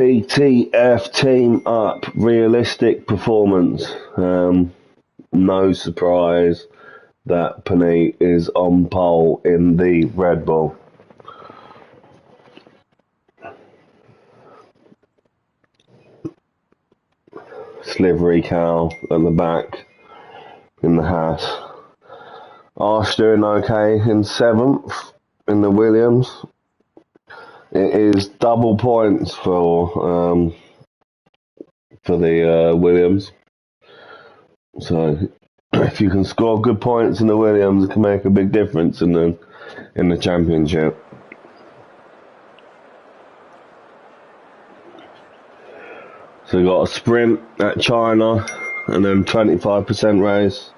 Rttf team up, realistic performance. No surprise that Panay is on pole in the Red Bull. Slivery cow at the back in the house. Arsh doing okay in 7th in the Williams. It is double points for the Williams. So if you can score good points in the Williams, it can make a big difference in the championship. So we got a sprint at China and then 25% race.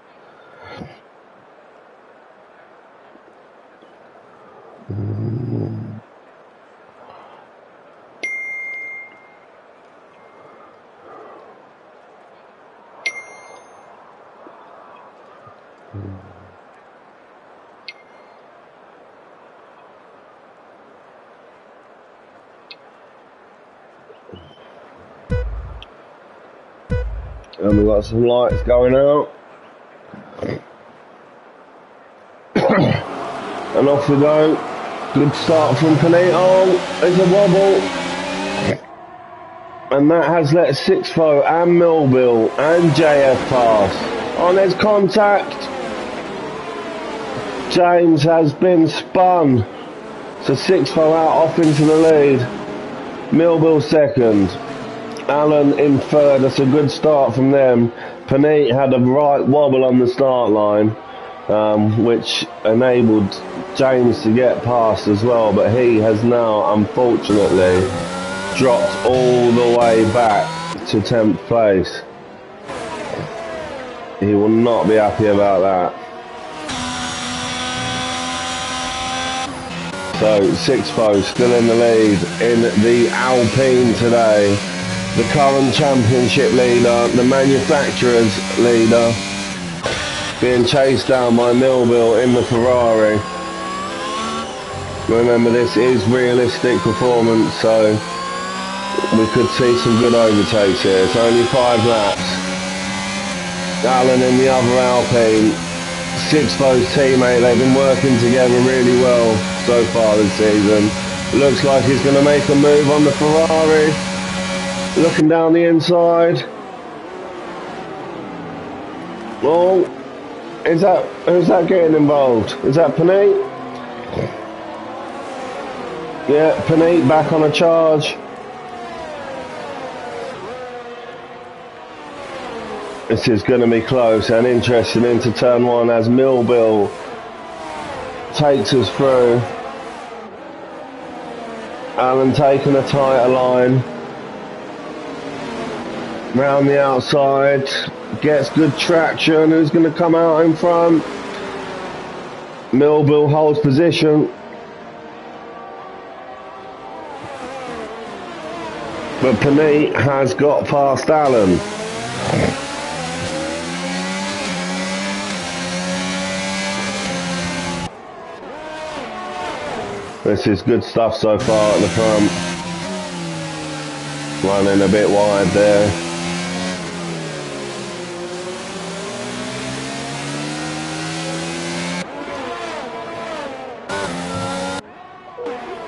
And we've got some lights going out. And off we go. Good start from Panito. There's a wobble. And that has let Sixfo and Millbill and JF pass. Oh, there's contact. James has been spun. So Sixfo out off into the lead. Millbill second. Alan in third. That's a good start from them. Panit had a right wobble on the start line, which enabled James to get past as well, but he has now unfortunately dropped all the way back to 10th place. He will not be happy about that. So Sixfo still in the lead in the Alpine today. The current championship leader, the manufacturer's leader, being chased down by Millbill in the Ferrari. Remember, this is realistic performance, so we could see some good overtakes here. It's only 5 laps. Alan in the other Alpine, Sixfo's teammate, they've been working together really well so far this season. Looks like he's going to make a move on the Ferrari. Looking down the inside. Oh, who's that getting involved? Is that Panit? Yeah, Panit back on a charge. This is going to be close and interesting into turn 1 as Millbill takes us through. Alan taking a tighter line. Round the outside, gets good traction. Who's going to come out in front? Millbill holds position. But Panit has got past Alan. This is good stuff so far at the front. Running a bit wide there.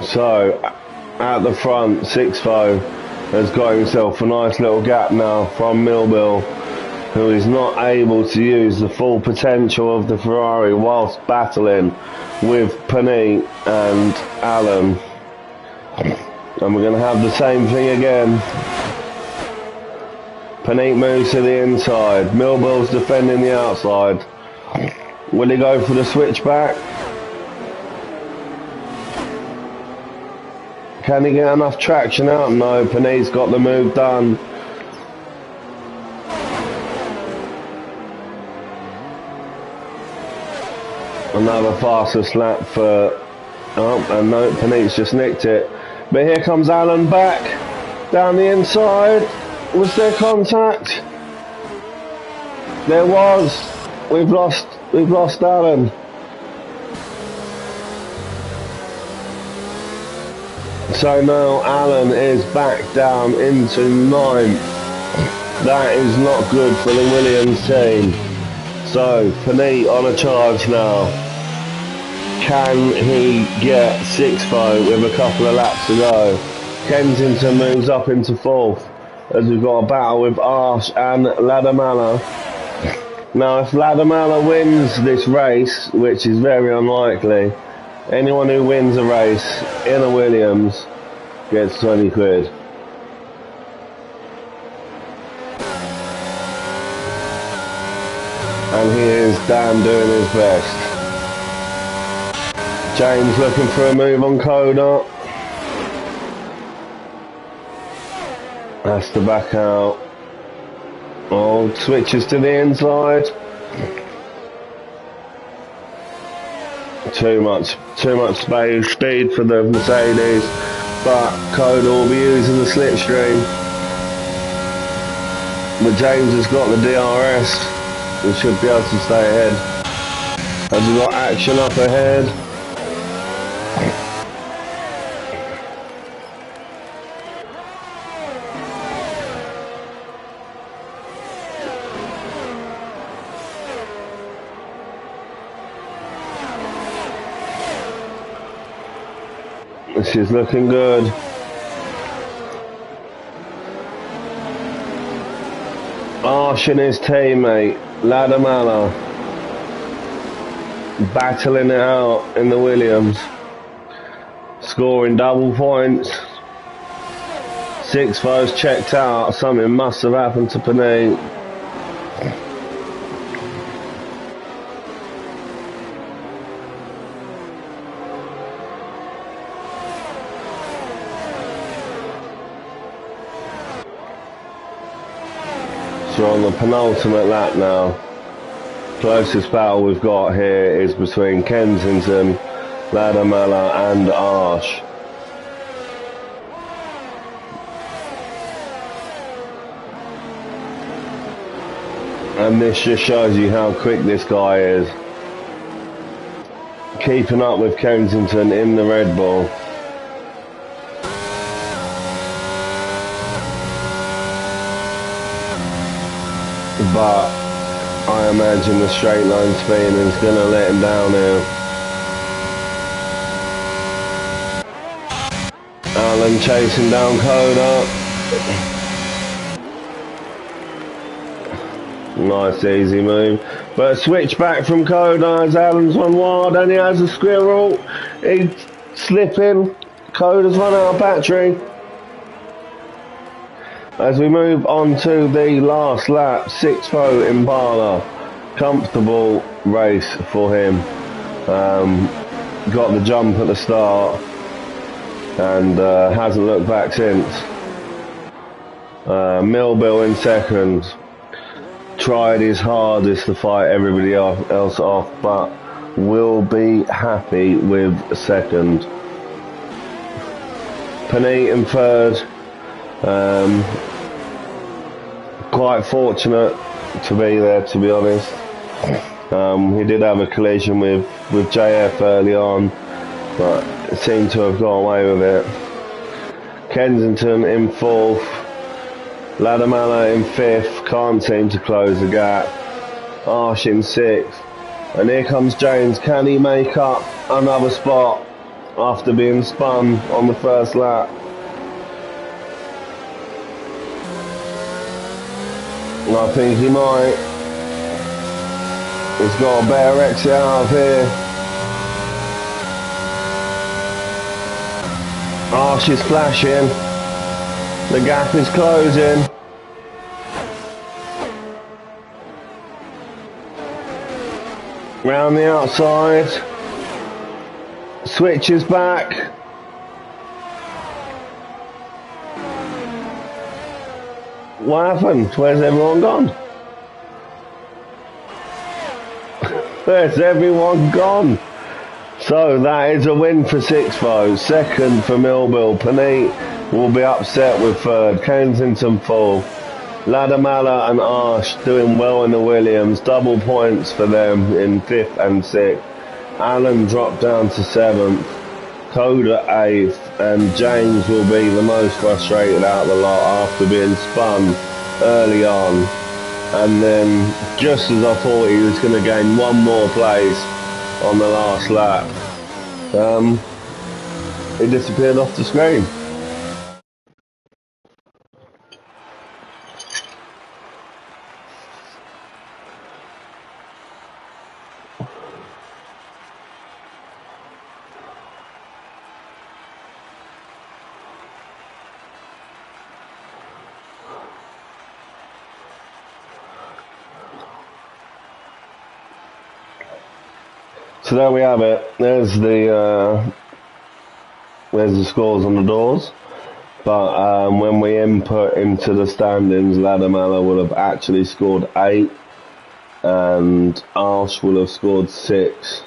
So, at the front, Sixfo has got himself a nice little gap now from Millbill, who is not able to use the full potential of the Ferrari whilst battling with Panit and Alan. And we're going to have the same thing again. Panit moves to the inside. Millbill's defending the outside. Will he go for the switchback? Can he get enough traction out? No, Panit's got the move done. Another fastest lap for... Oh, and no, Panit's just nicked it. But here comes Alan back. Down the inside. Was there contact? There was. We've lost Alan. So now Alan is back down into 9th. That is not good for the Williams team. So Panay on a charge now. Can he get 6th with a couple of laps to go? Kensington moves up into 4th as we've got a battle with Arsh and Ladamala. Now if Ladamala wins this race, which is very unlikely, anyone who wins a race in a Williams gets 20 quid. And he is Dan doing his best. James looking for a move on Coda. Has to back out. Oh, switches to the inside. Too much speed for the Mercedes, but Coda will be using the slipstream. But James has got the DRS. We should be able to stay ahead. As we've got action up ahead. This is looking good. Arsh and his teammate Ladamala battling it out in the Williams, scoring double points. 6th checked out. Something must have happened to Panay. So we're on the penultimate lap now. Closest battle we've got here is between Kensington, Ladamala and Arsh. And this just shows you how quick this guy is. Keeping up with Kensington in the Red Bull. But I imagine the straight line speed is going to let him down here. Alan chasing down Coda. Nice easy move. But a switch back from Coda as Alan's run wide and he has a squirrel. He's slipping. Coda's run out of battery. As we move on to the last lap, 6th Impala. Comfortable race for him. Got the jump at the start and hasn't looked back since. Millbill in 2nd. Tried his hardest to fight everybody else off, but will be happy with 2nd. Panay in 3rd. Quite fortunate to be there, to be honest. He did have a collision with JF early on, but seemed to have got away with it. Kensington in 4th, Ladamala in 5th, can't seem to close the gap. Arsh in 6th, and here comes James. Can he make up another spot after being spun on the first lap? I think he might. He's got a better exit out of here. Arsh is flashing. The gap is closing. Round the outside. Switches back. What happened? Where's everyone gone? Where's everyone gone? So that is a win for 6th. 2nd for Millbill. Panay will be upset with 3rd. Kensington 4th. Ladamala and Arsh doing well in the Williams. Double points for them in 5th and 6th. Alan dropped down to 7th. Coda 8th. and James will be the most frustrated out of the lot after being spun early on, and then just as I thought he was going to gain one more place on the last lap, he disappeared off the screen. So there we have it. There's the scores on the doors. But when we input into the standings, Ladamala will have actually scored 8, and Arsh will have scored 6.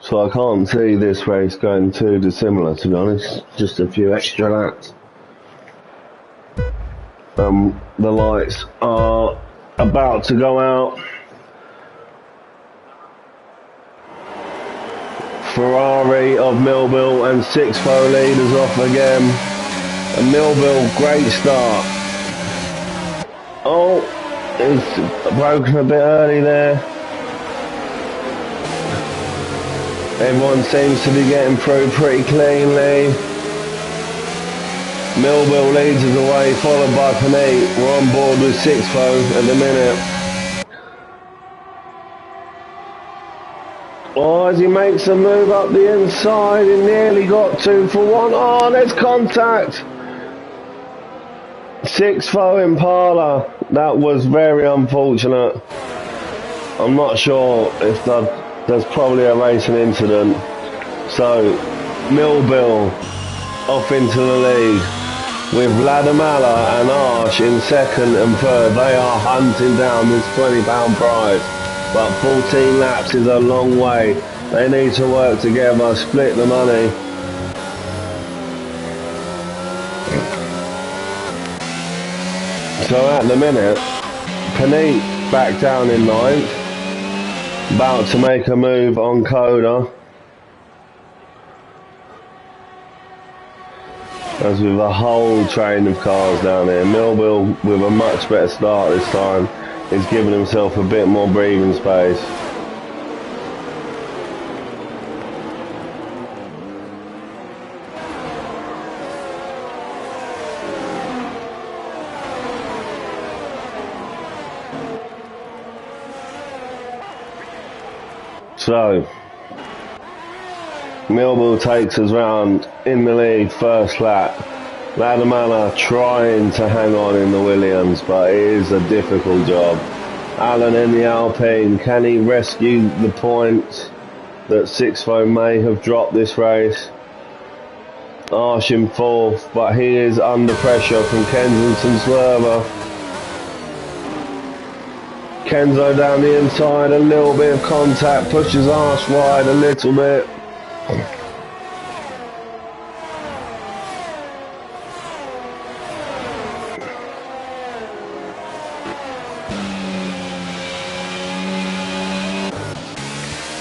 So I can't see this race going too dissimilar, to be honest. Just a few extra laps. The lights are about to go out. Ferrari of Millville and 6-4 leaders off again. And Millville, great start. Oh, it's broken a bit early there. Everyone seems to be getting through pretty cleanly. Millville leads us away, followed by Panay. We're on board with 6-4 at the minute. Oh, as he makes a move up the inside, he nearly got 2 for 1. Oh, there's contact. 6-4 Impala. That was very unfortunate. I'm not sure if there's probably a racing incident. So, Millville off into the lead with Ladamala and Arsh in second and third. They are hunting down this £20 prize, but 14 laps is a long way. They need to work together, split the money. So at the minute, Panit back down in 9th. About to make a move on Coda. As with a whole train of cars down here. Millville, with a much better start this time, is giving himself a bit more breathing space. So, Millville takes us round in the lead first lap. Ladamala trying to hang on in the Williams, but it is a difficult job. Alan in the Alpine, can he rescue the points that 6-4 may have dropped this race? Arsh in 4th, but he is under pressure from Kensington Swerver. Kenzo down the inside, a little bit of contact, pushes Arsh wide a little bit.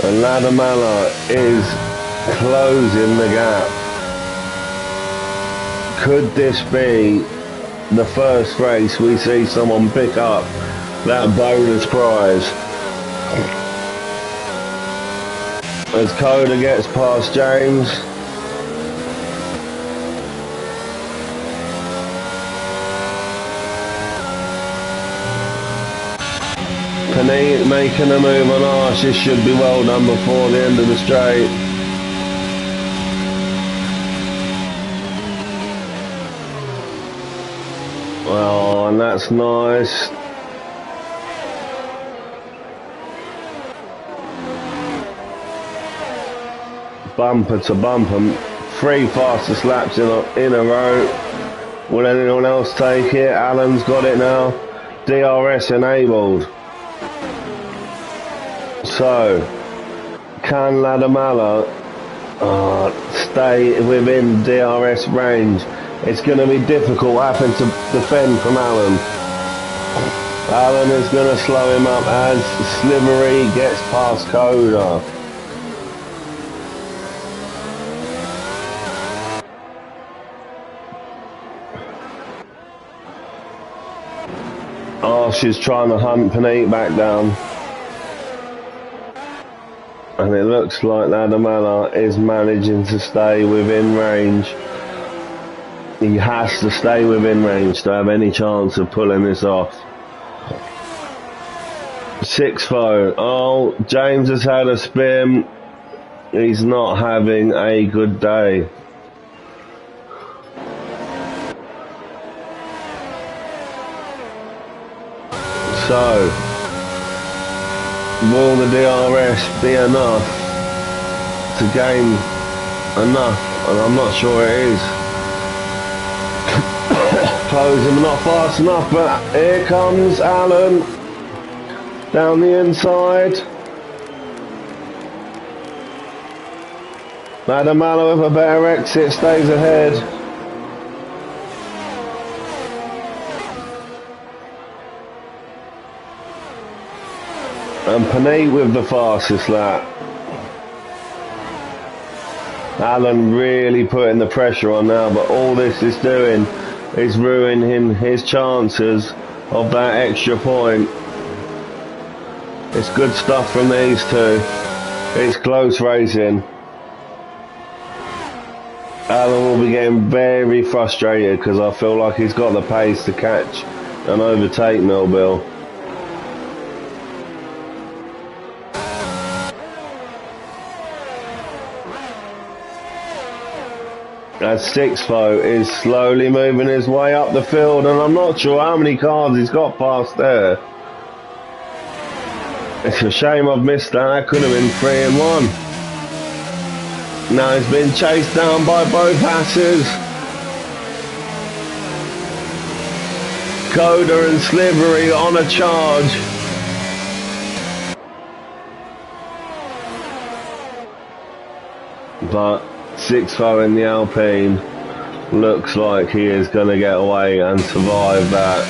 And Ladamala is closing the gap. Could this be the first race we see someone pick up that bonus prize? As Coda gets past James. Panay making a move on Arsh. This should be well done before the end of the straight. Oh, and that's nice. Bumper to bumper. 3 fastest laps in a row. Will anyone else take it? Alan's got it now. DRS enabled. So, can Ladamala stay within DRS range? It's going to be difficult having to defend from Alan. Alan is going to slow him up as Slivery gets past Coda. Arsh is trying to hunt Panay back down. And it looks like Ladamala is managing to stay within range. He has to stay within range to have any chance of pulling this off. 6-0. Oh, James has had a spin. He's not having a good day. So, will the DRS be enough to gain enough? And I'm not sure it is. Closing, not fast enough, but here comes Alan down the inside. Ladamala with a better exit stays ahead. And Panay with the fastest lap. Alan really putting the pressure on now, but all this is doing is ruining his chances of that extra point. It's good stuff from these two. It's close racing. Alan will be getting very frustrated because I feel like he's got the pace to catch and overtake Millbill. As 6-0 is slowly moving his way up the field, and I'm not sure how many cars he's got past there. It's a shame I've missed that. That could have been 3 and 1. Now he's been chased down by both Asses. Coda and Slivery on a charge. But 6-0 in the Alpine looks like he is going to get away and survive that.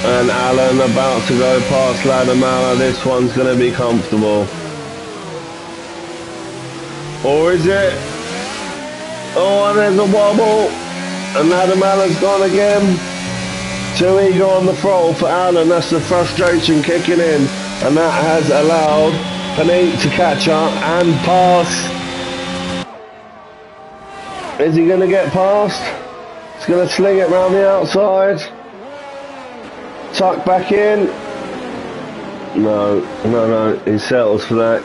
And Alan about to go past Ladamala. This one's going to be comfortable. Or is it? Oh, and there's a wobble. And Ladamala's gone again. Too eager on the throttle for Alan. That's the frustration kicking in. And that has allowed Panay to catch up and pass. Is he going to get past? He's going to sling it round the outside. Tuck back in. No, he settles for that.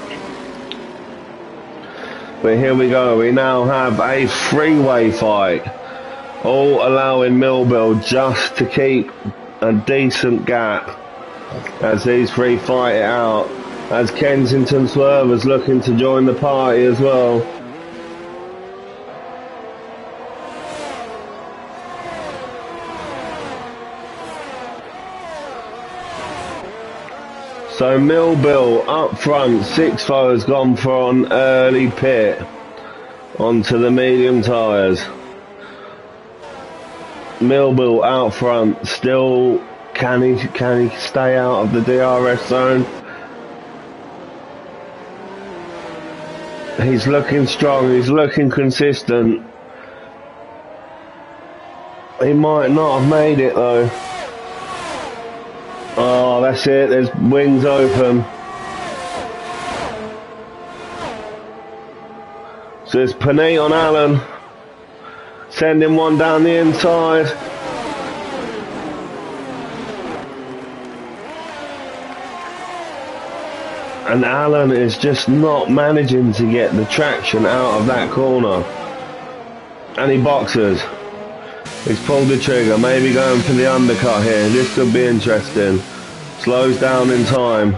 But here we go. We now have a three-way fight. All allowing Millbill just to keep a decent gap as these three fight it out, as Kensington Swervers looking to join the party as well. So Millbill up front, 6-0 has gone for an early pit onto the medium tyres. Millbill out front, still can he stay out of the DRS zone? He's looking strong, he's looking consistent. He might not have made it though. Oh, that's it, there's wings open. So it's Panay on Alan, sending one down the inside. And Alan is just not managing to get the traction out of that corner. And he boxes. He's pulled the trigger, maybe going for the undercut here. This could be interesting. Slows down in time.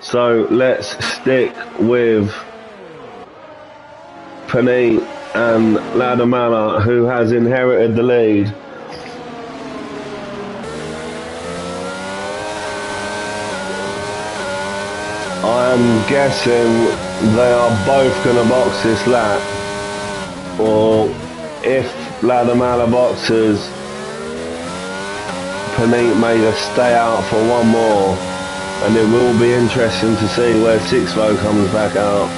So let's stick with Panay and Ladamala, who has inherited the lead. I'm guessing they are both going to box this lap. Or if Ladamala boxes, Panay may just stay out for one more. And it will be interesting to see where Sixvo comes back out.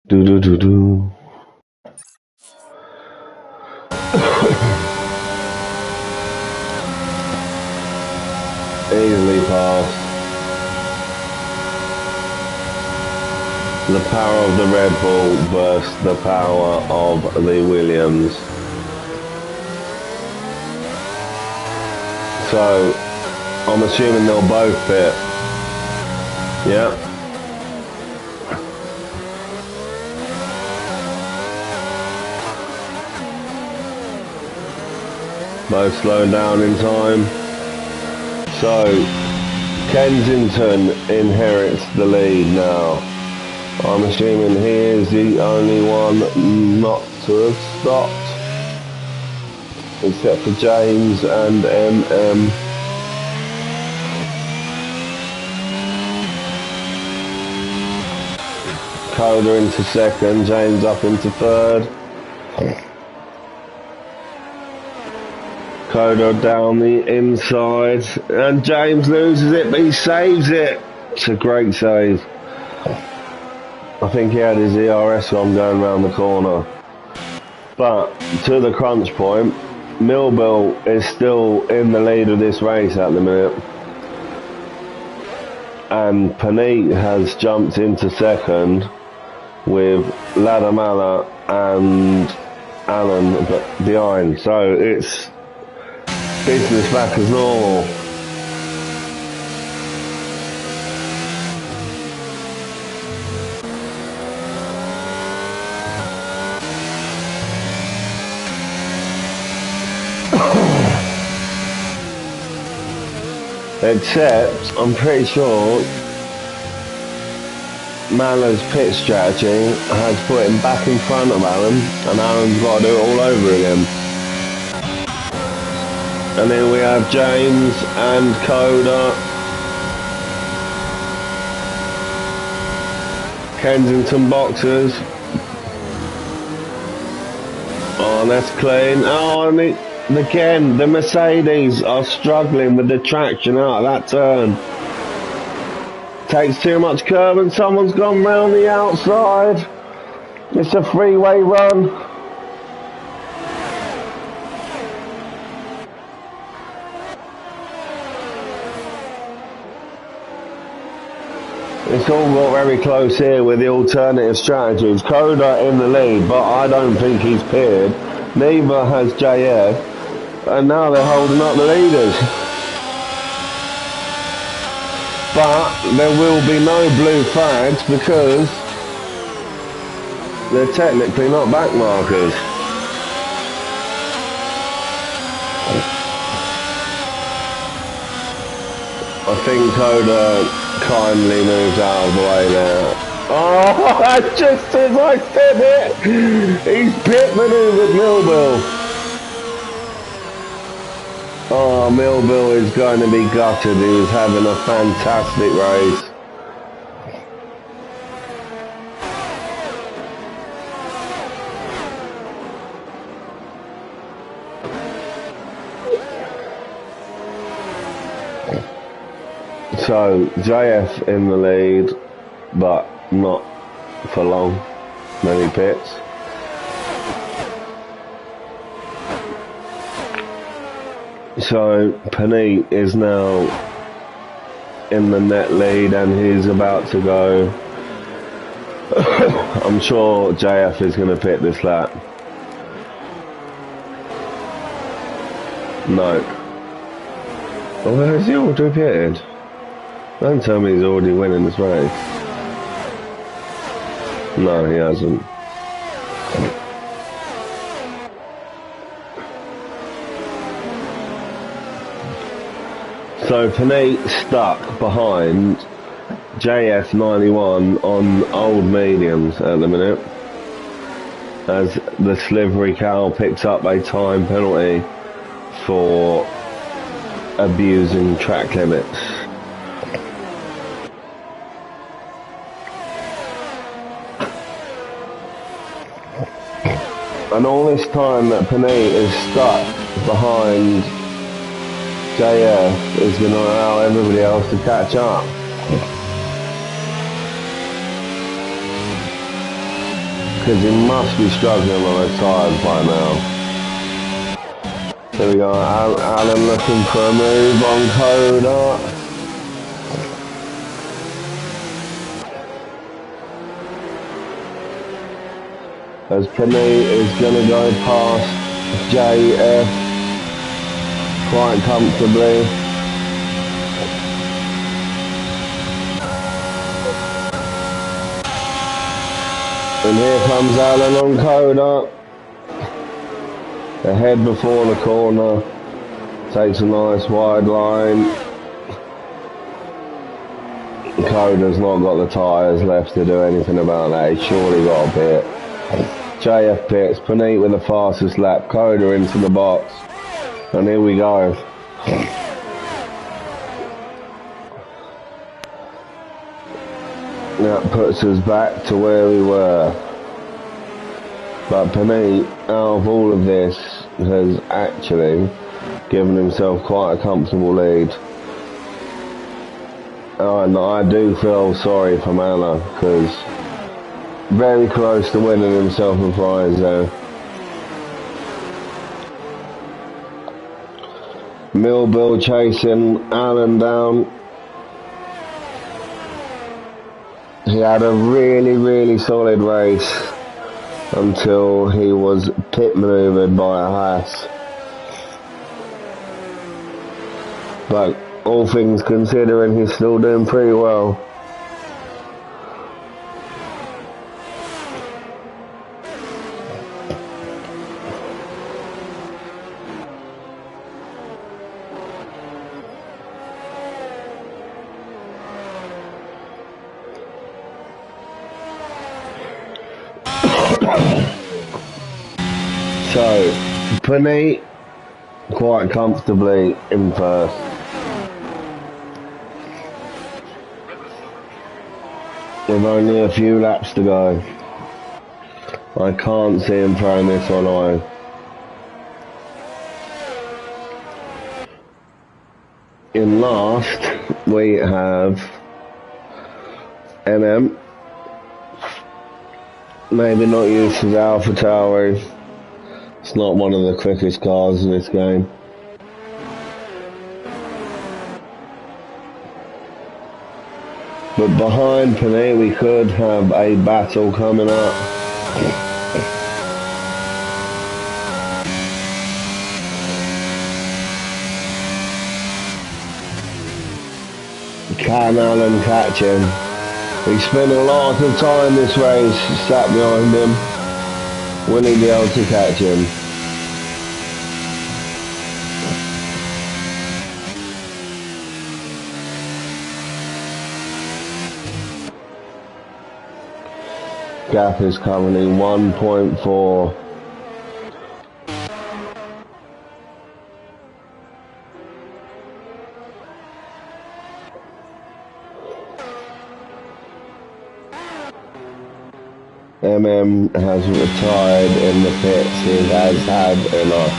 Do. Easily passed. The power of the Red Bull versus the power of the Williams. So, I'm assuming they'll both fit. Yeah. Both slowed down in time. So, Kensington inherits the lead now. I'm assuming he is the only one not to have stopped, except for James and MM. Coda into second, James up into third. Coda down the inside, and James loses it, but he saves it. It's a great save. I think he had his ERS on going around the corner. But to the crunch point, Millbill is still in the lead of this race at the minute. And Panay has jumped into second with Ladamala and Alan behind. So it's business back as normal. Except, I'm pretty sure Mala's pit strategy has put him back in front of Alan, and Alan's got to do it all over again. And then we have James and Coda. Kensington boxers. Oh, that's clean. Oh, and again, the Mercedes are struggling with the traction out of that turn. Takes too much curb and someone's gone round the outside. It's a freeway run. It's all got very close here with the alternative strategies. Coda in the lead, but I don't think he's pitted. Neither has JF. And now they're holding up the leaders. But there will be no blue flags because they're technically not back markers. I think Coda kindly moved out of the way there. Oh, just as I said it, he's pit maneuvered Millbill. Oh, Millbill is going to be gutted. He was having a fantastic race. So, JF in the lead, but not for long. many pits. So Panit is now in the net lead and he's about to go. I'm sure JF is going to pit this lap. No. Oh, where is he already pitted? Don't tell me he's already winning this race. No, he hasn't. So Panit stuck behind JS91 on old mediums at the minute, as the Slivery Cow picks up a time penalty for abusing track limits. And all this time that Panit is stuck behind JF is going to allow everybody else to catch up. Because he must be struggling on his tyres by now. Here we go, Alan looking for a move on Coda. As Panit is going to go past JF quite comfortably. And here comes Alan on Coda. Ahead before the corner. Takes a nice wide line. Coda's not got the tyres left to do anything about that. He's surely got a pit. JF pits, Panit with the fastest lap, Coda into the box, and here we go. That puts us back to where we were. But Panit, out of all of this, has actually given himself quite a comfortable lead. And I do feel sorry for Mana, because very close to winning himself a prize there. Millbill chasing Alan down. He had a really solid race until he was pit manoeuvred by a Haas. But all things considering, he's still doing pretty well. So, Panit quite comfortably in first. With only a few laps to go. I can't see him throwing this on away. In last, we have MM. Maybe not used to the AlphaTauri. It's not one of the quickest cars in this game. But behind Panit we could have a battle coming up. Can Alan catch him? He spent a lot of time this race sat behind him. Will he be able to catch him? Gap is currently 1.4. MM has retired in the pits. He has had enough.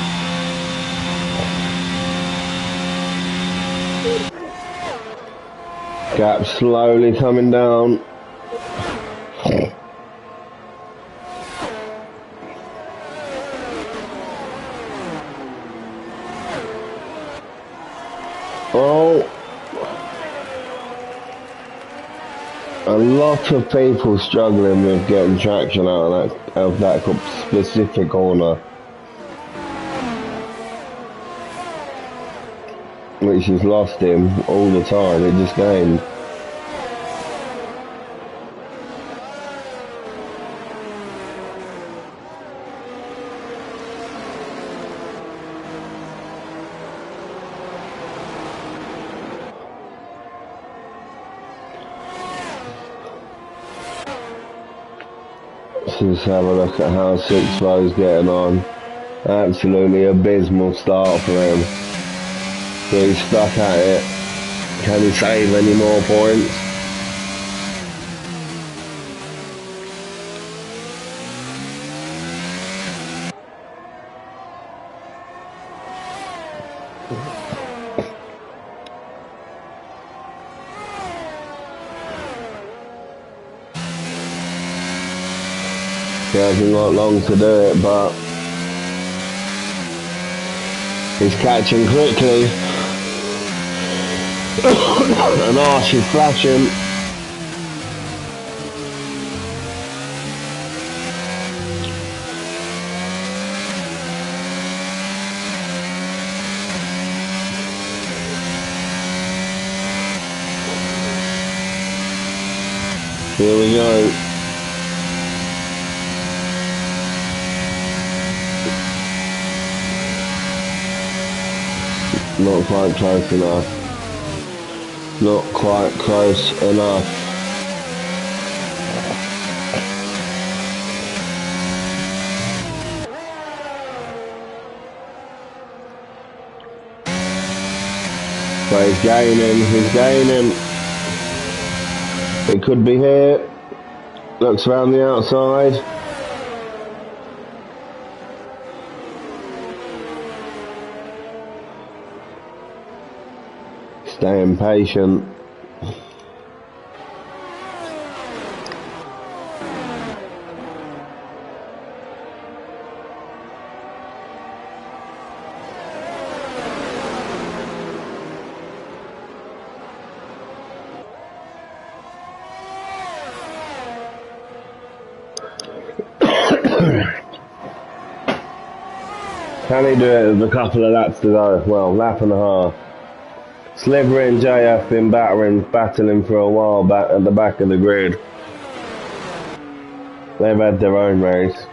Gap slowly coming down. lot of people struggling with getting traction out of that specific corner, which has lost him all the time. It just gained. Let's have a look at how 6-4's getting on. Absolutely abysmal start for him. So he's stuck at it. Can he save any more points? He hasn't got long to do it, but he's catching quickly. An arch is flashing. Here we go. Not quite close enough. Not quite close enough. But he's gaining. It could be here. Looks around the outside. Staying patient. Can he do it with a couple of laps to go? Well, lap and a half. Sliver and JF been battling for a while back at the back of the grid. They've had their own race.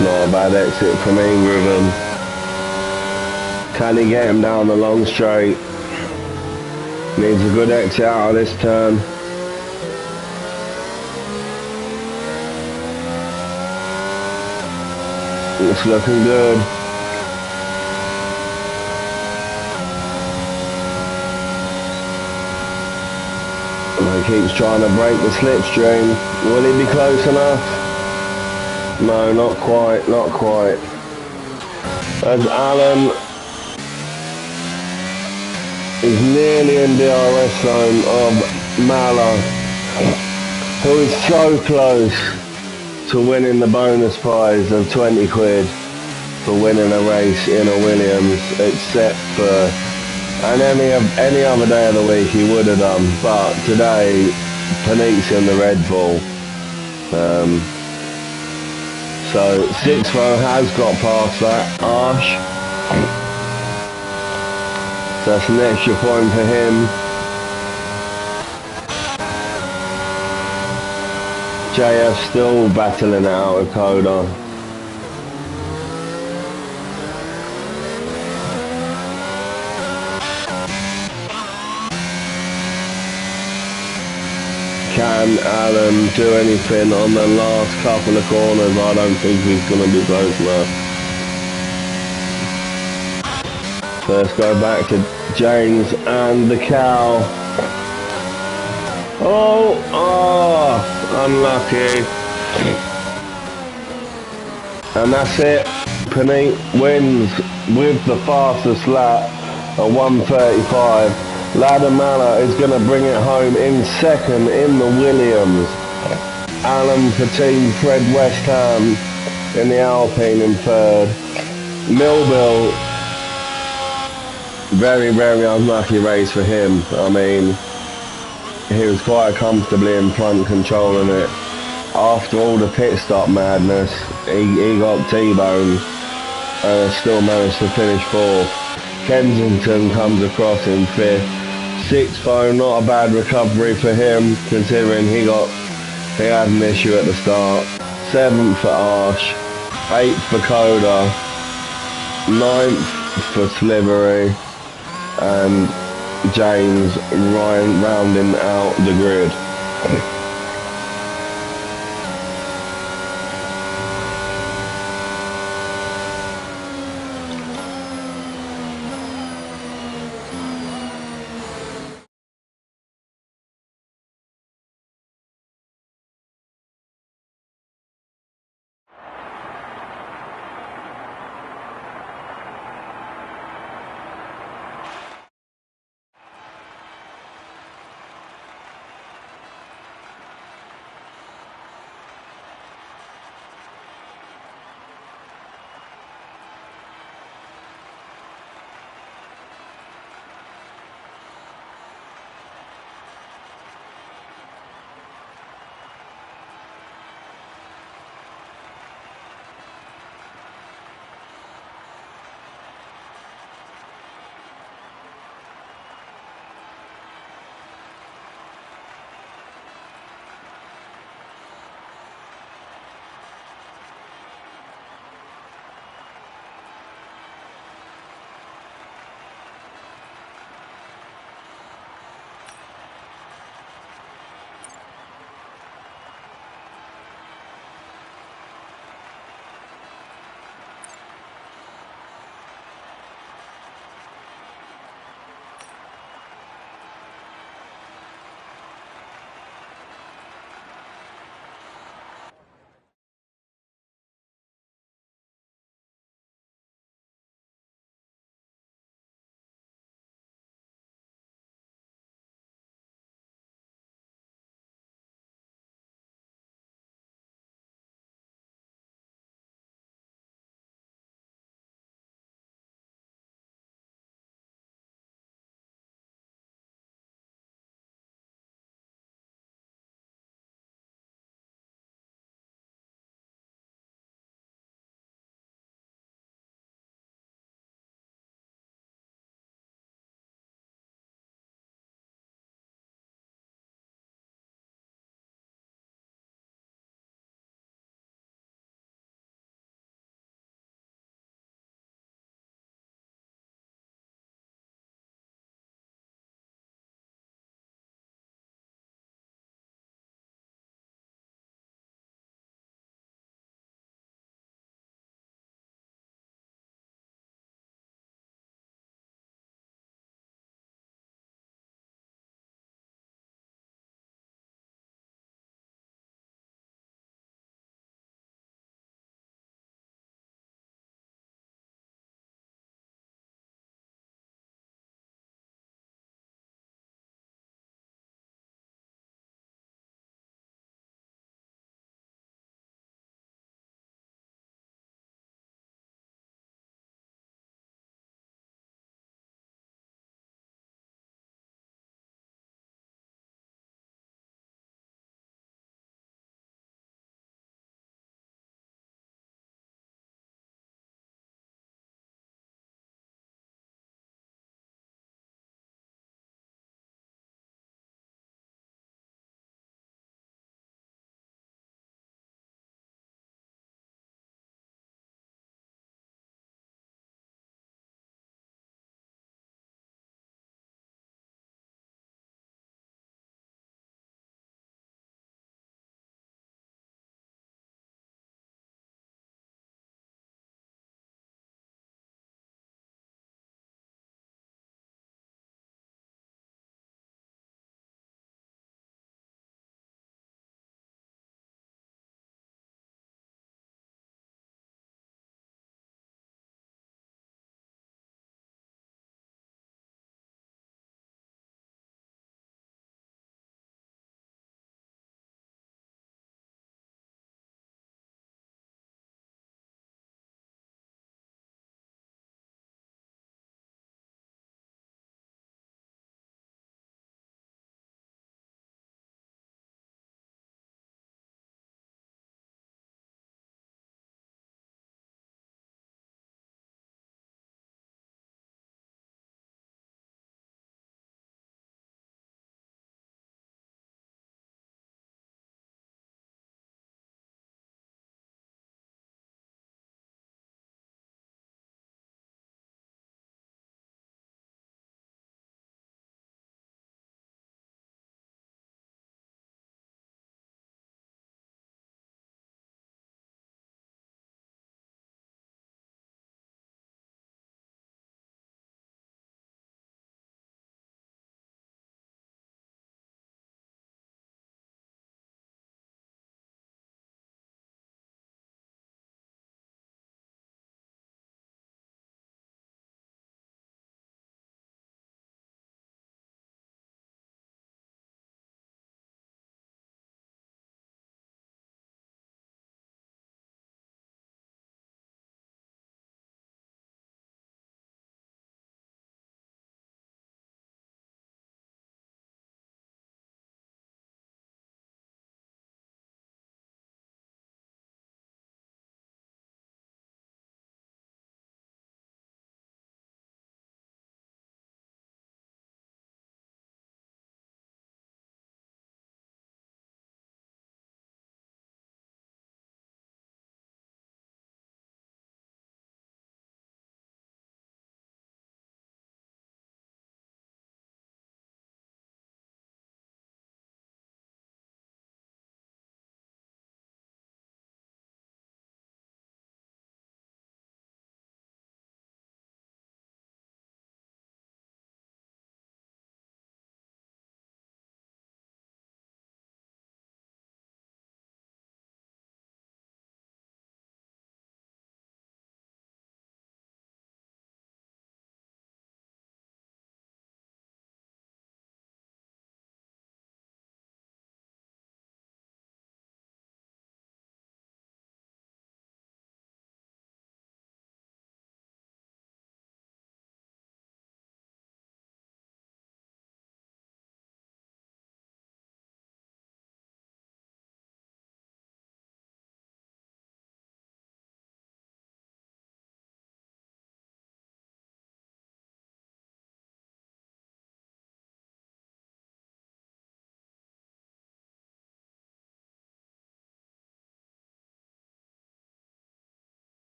Not a bad exit from Ingram. Can he get him down the long straight? Needs a good exit out of this turn. It's looking good. And he keeps trying to break the slipstream. Will he be close enough? No, not quite. As Alan is nearly in DRS zone of Mala, who is so close to winning the bonus prize of 20 quid for winning a race in a Williams, except for, and any other day of the week he would have done, but today Panik's in the Red Bull. So 6-4 has got past that arch. So that's an extra point for him. JF still battling it out with Coda. Can Alan do anything on the last couple of corners? I don't think he's going to be close enough. First go back to James and the cow. Oh, unlucky. And that's it. Panik wins with the fastest lap at 1:35. Ladamala is going to bring it home in second in the Williams. Alan Patine, Fred West Ham in the Alpine in third. Millville, very, very unlucky race for him. I mean, he was quite comfortably in front controlling it. After all the pit stop madness, he got T-boned and still managed to finish fourth. Kensington comes across in fifth. Sixth though, not a bad recovery for him considering he had an issue at the start. Seventh for Arsh. Eighth for Coda. Ninth for Slivery. And James Ryan rounding out the grid.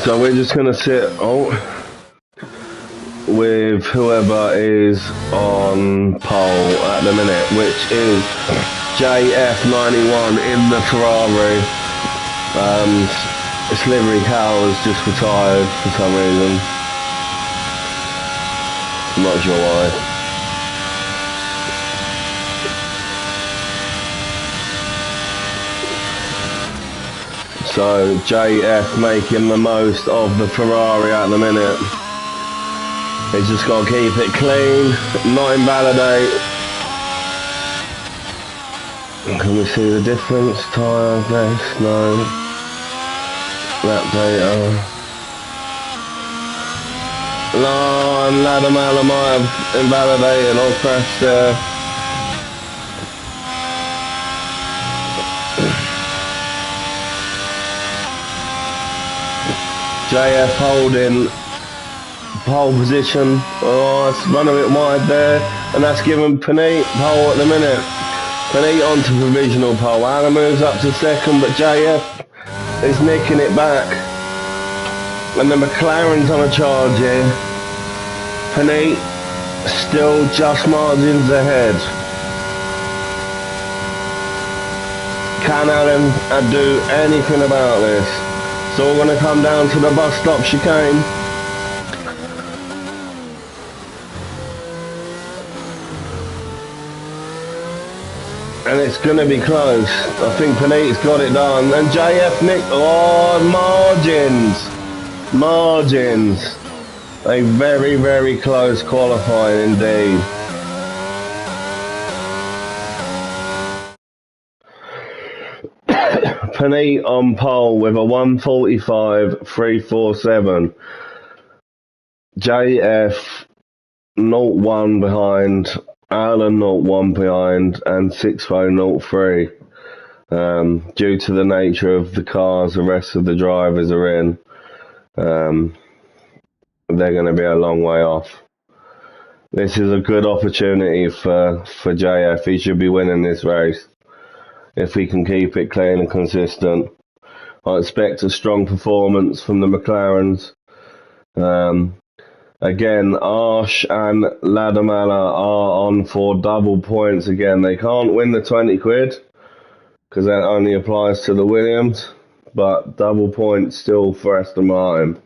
So we're just going to sit with whoever is on pole at the minute, which is JF91 in the Ferrari. Slivery Cow has just retired for some reason. I'm not sure why. So JF making the most of the Ferrari at the minute. He's just got to keep it clean, not invalidate. Can we see the difference? Tyre, base, no. Lap data. No, and Ladamala might have invalidated or crashed there. JF holding pole position. Oh, it's run a bit wide there, and that's given Panit pole at the minute. Panit onto provisional pole. Anna moves up to second, but JF is nicking it back. And the McLaren's on a charge here. Panit still just margins ahead. Can Alan do anything about this? It's all going to come down to the bus stop chicane. And it's going to be close. I think Panit's got it done. And JF Nick, oh, margins. A very, very close qualifying indeed. Panit on pole with a 1:45.347. JF 0-1 behind, Alan 0-1 behind, and 6:0.03. Due to the nature of the cars the rest of the drivers are in, they're going to be a long way off. This is a good opportunity for JF. He should be winning this race if he can keep it clean and consistent. I expect a strong performance from the McLarens. Again, Arsh and Ladamala are on for double points again. They can't win the 20 quid because that only applies to the Williams, but double points still for Aston Martin.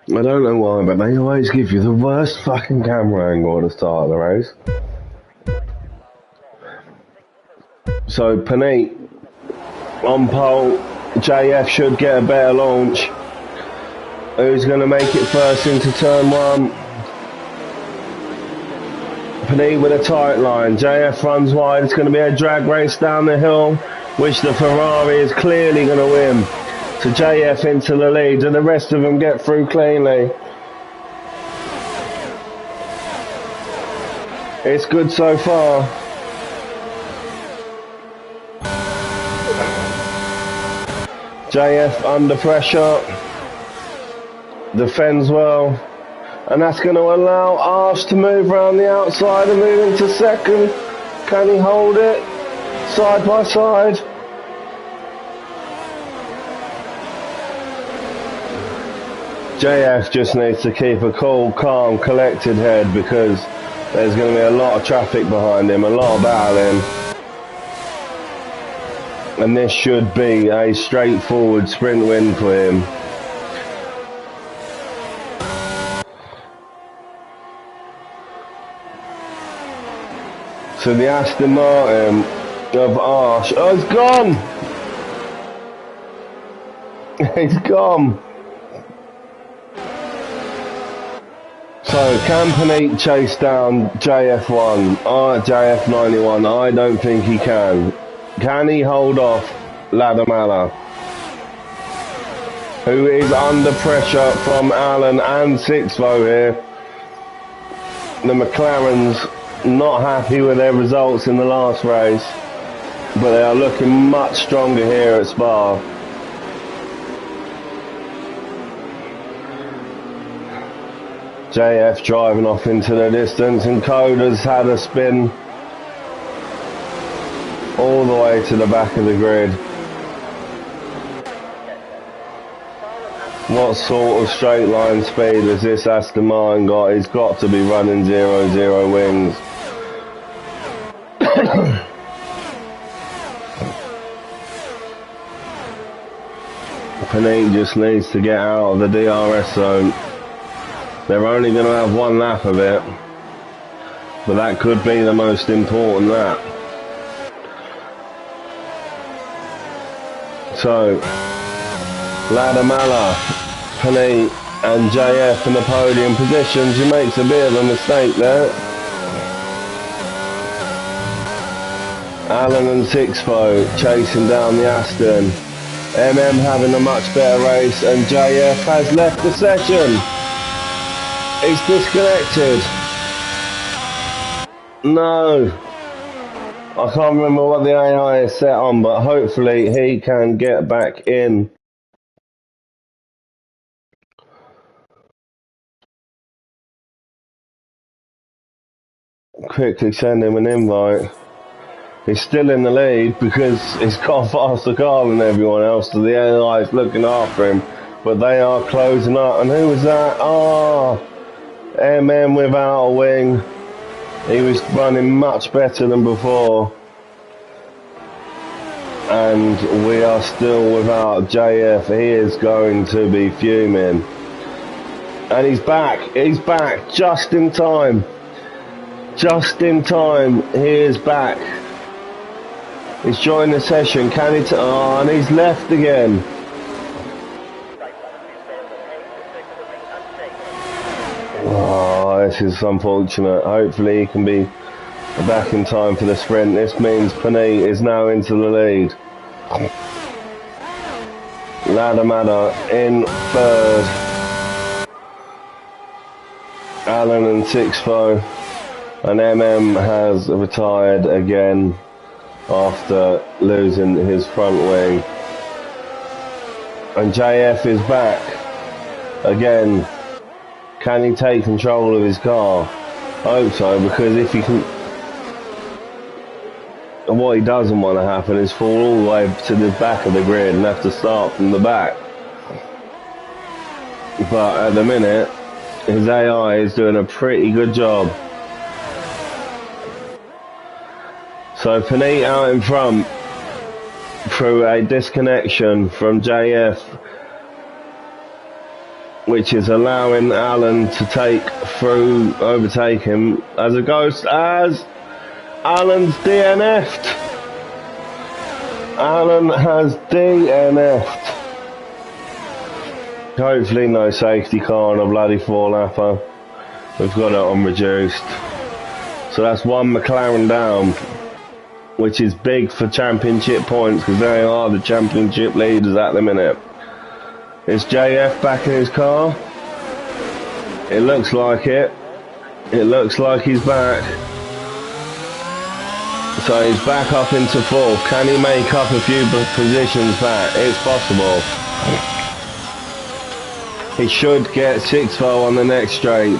I don't know why, but they always give you the worst fucking camera angle at the start of the race. So Panit on pole, JF should get a better launch. Who's going to make it first into turn one? Panit with a tight line. JF runs wide. It's going to be a drag race down the hill, which the Ferrari is clearly going to win. So JF into the lead, and the rest of them get through cleanly. It's good so far. JF under pressure, defends well, and that's going to allow Arsh to move around the outside and move into second. Can he hold it side by side? JF just needs to keep a cool, calm, collected head because there's going to be a lot of traffic behind him, a lot of battling. And this should be a straightforward sprint win for him. So the Aston Martin of Arsh, oh, it's gone! It's gone! So, can Panit chase down JF1? JF91? I don't think he can. Can he hold off Ladamala, who is under pressure from Allen and Sixvo here? The McLarens not happy with their results in the last race, but they are looking much stronger here at Spa. JF driving off into the distance, and Coda's had a spin all the way to the back of the grid. What sort of straight line speed has this Aston Martin got? He's got to be running 0-0 wings. Panini just needs to get out of the DRS zone. They're only going to have one lap of it, but that could be the most important lap. So, Ladamala, Panini and JF in the podium positions. He makes a bit of a mistake there. Allen and Sixvo chasing down the Aston. having a much better race, and JF has left the session. He's disconnected. No. I can't remember what the AI is set on, but hopefully he can get back in. Quickly send him an invite. He's still in the lead because he's got a faster car than everyone else, so the AI is looking after him. But they are closing up. And who was that? Oh, without a wing. He was running much better than before. And we are still without JF. He is going to be fuming. And he's back. He's back just in time. Just in time. He is back. He's joined the session. Can he? Oh, and he's left again. Oh, this is unfortunate. Hopefully he can be back in time for the sprint. This means Panini is now into the lead. Ladamada in third. Allen and Sixvo. And has retired again after losing his front wing. And JF is back again. Can he take control of his car? I hope so, because if he can, and what he doesn't want to happen is fall all the way to the back of the grid and have to start from the back. But at the minute, his AI is doing a pretty good job. So Panini out in front through a disconnection from JF, which is allowing Allen to overtake him as a ghost, as Allen's DNF'd. Allen has DNF'd. Hopefully no safety car on a bloody four-lapper. We've got it on reduced. So that's one McLaren down, which is big for championship points because they are the championship leaders at the minute. Is JF back in his car? It looks like it. It looks like he's back. So he's back up into fourth. Can he make up a few positions back? It's possible. He should get Sixvo on the next straight.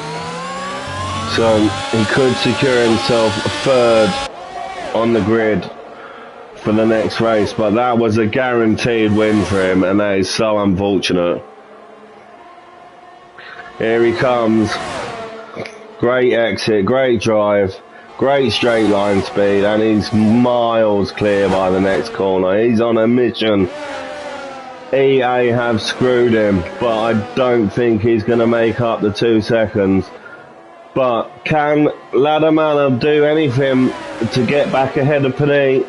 So he could secure himself a third on the grid for the next race, but that was a guaranteed win for him, and that is so unfortunate. Here he comes. Great exit, great drive, great straight line speed, and he's miles clear by the next corner. He's on a mission. EA have screwed him, but I don't think he's going to make up the 2 seconds. But can Ladamala do anything to get back ahead of Panini?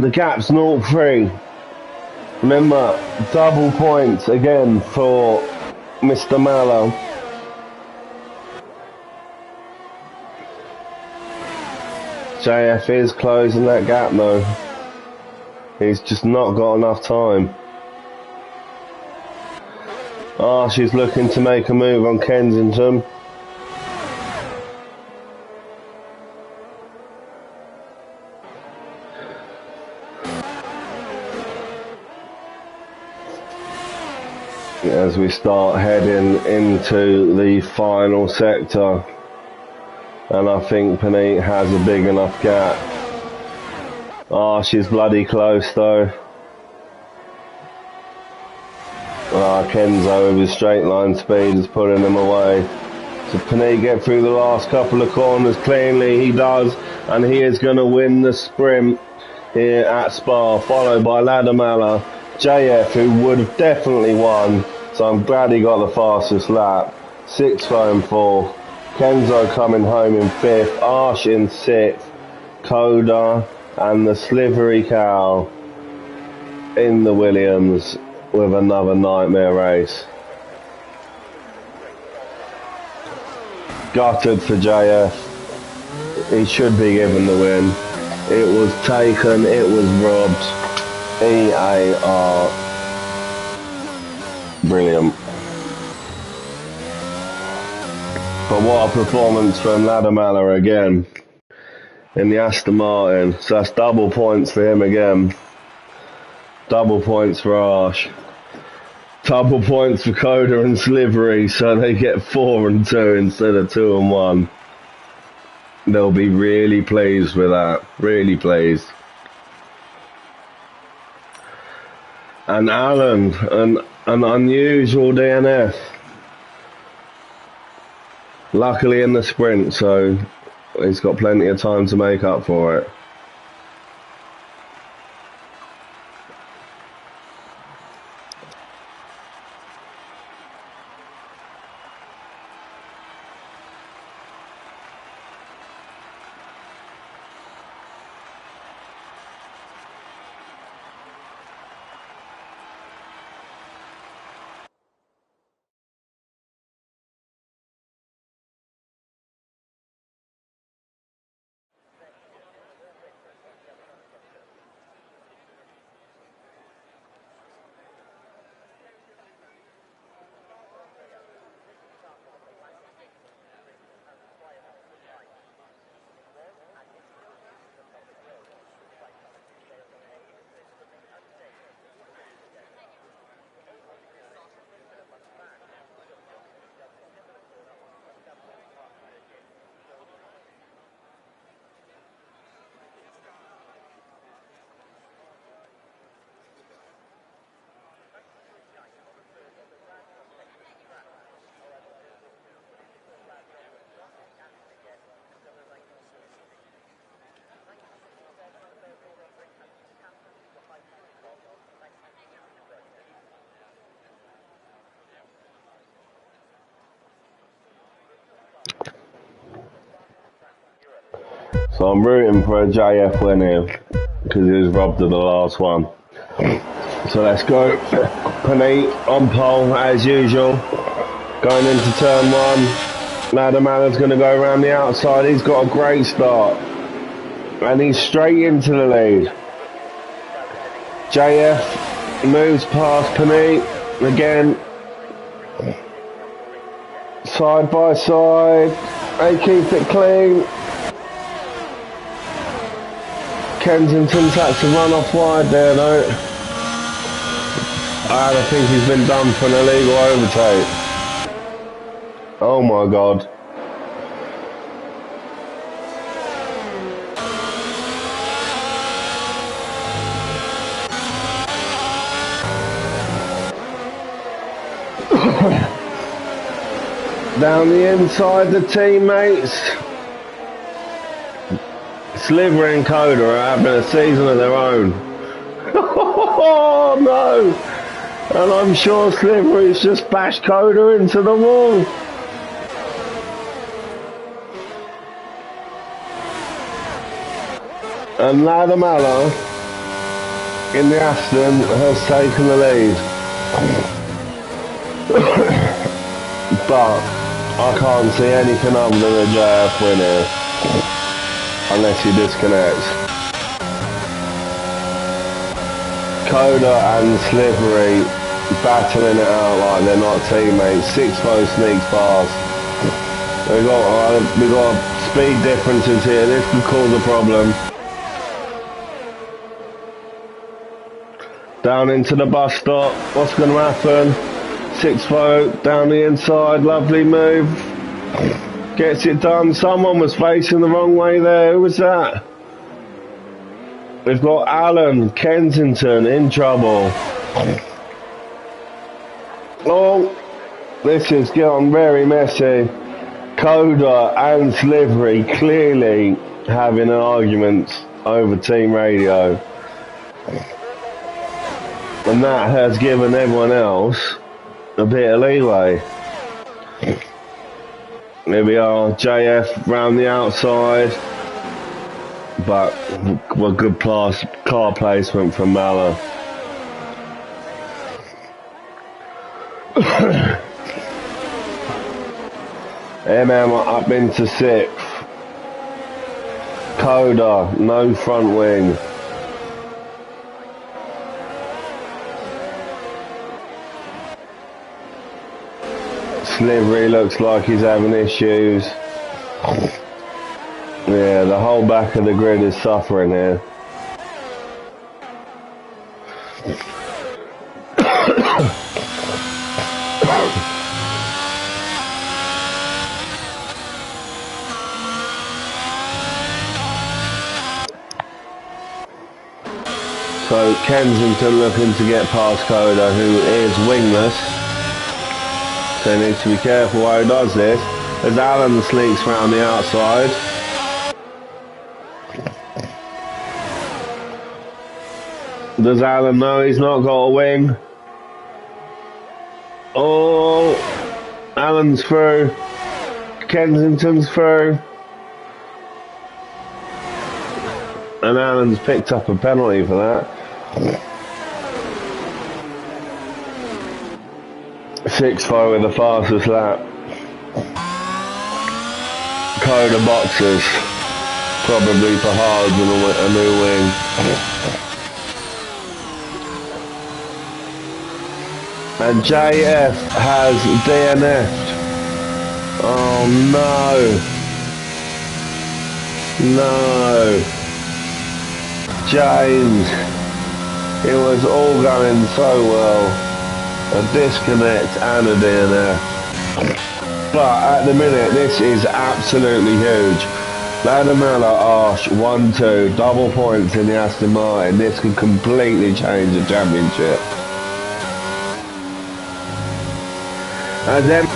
The gap's 0-3. Remember, double points again for Mr. Mallow. JF is closing that gap though. He's just not got enough time. She's looking to make a move on Kensington. As we start heading into the final sector, and I think Panit has a big enough gap. She's bloody close though. Kenzo with his straight line speed is putting him away. So Panit get through the last couple of corners cleanly. He does, and he is going to win the sprint here at Spa, followed by Ladamala. JF, who would have definitely won, so I'm glad he got the fastest lap. 6th home 4th. Kenzo coming home in 5th. Arsh in 6th. Coda and the Slivery Cow in the Williams with another nightmare race. Gutted for JF. He should be given the win. It was taken, it was robbed. EAR. Brilliant. But what a performance from Ladamala again in the Aston Martin. So that's double points for him again. Double points for Arsh. Double points for Coda and Slivery, so they get 4 and 2 instead of 2 and 1. They'll be really pleased with that. Really pleased. And Alan, an unusual DNF. Luckily in the sprint, so he's got plenty of time to make up for it. So I'm rooting for a JF win here because he was robbed of the last one. So let's go. Panit on pole as usual. Going into turn 1. Ladamala's going to go around the outside. He's got a great start. And he's straight into the lead. JF moves past Panit again. Side by side. They keep it clean. Kensington's had to run off wide there though. I think he's been done for an illegal overtake. Oh my god. Down the inside, the teammates. Sliver and Coda are having a season of their own. Oh no! And I'm sure Slivery's just bashed Coda into the wall. And Ladamala in the Aston has taken the lead. But I can't see anything other than a JF win here. unless he disconnects. Coda and Slippery battling it out like they're not teammates. 6-0 sneaks past. We got speed differences here. This could cause a problem. Down into the bus stop. What's going to happen? 6-0 down the inside. Lovely move. Gets it done. Someone was facing the wrong way there. Who was that? We've got Alan Kensington in trouble. Oh, this is getting very messy. Coda and Slivery clearly having an argument over team radio. And that has given everyone else a bit of leeway. Here we are, JF round the outside. But a good car placement from Mala. MM up into 6th. Coda, no front wing. Slivery looks like he's having issues. Yeah, the whole back of the grid is suffering here. So Kensington looking to get past Coda, who is wingless. So he needs to be careful while he does this. As Alan sneaks round the outside. Does Alan know he's not got a wing? Oh, Alan's through. Kensington's through. And Alan's picked up a penalty for that. 6-4 with the fastest lap. Coda boxes. Probably for Hards and a new wing. And JF has DNF'd. Oh no. No. James. It was all going so well. A disconnect and a DNF. But at the minute, this is absolutely huge. Ladamella, Arsh, 1-2, double points in the Aston Martin. This could completely change the championship. And then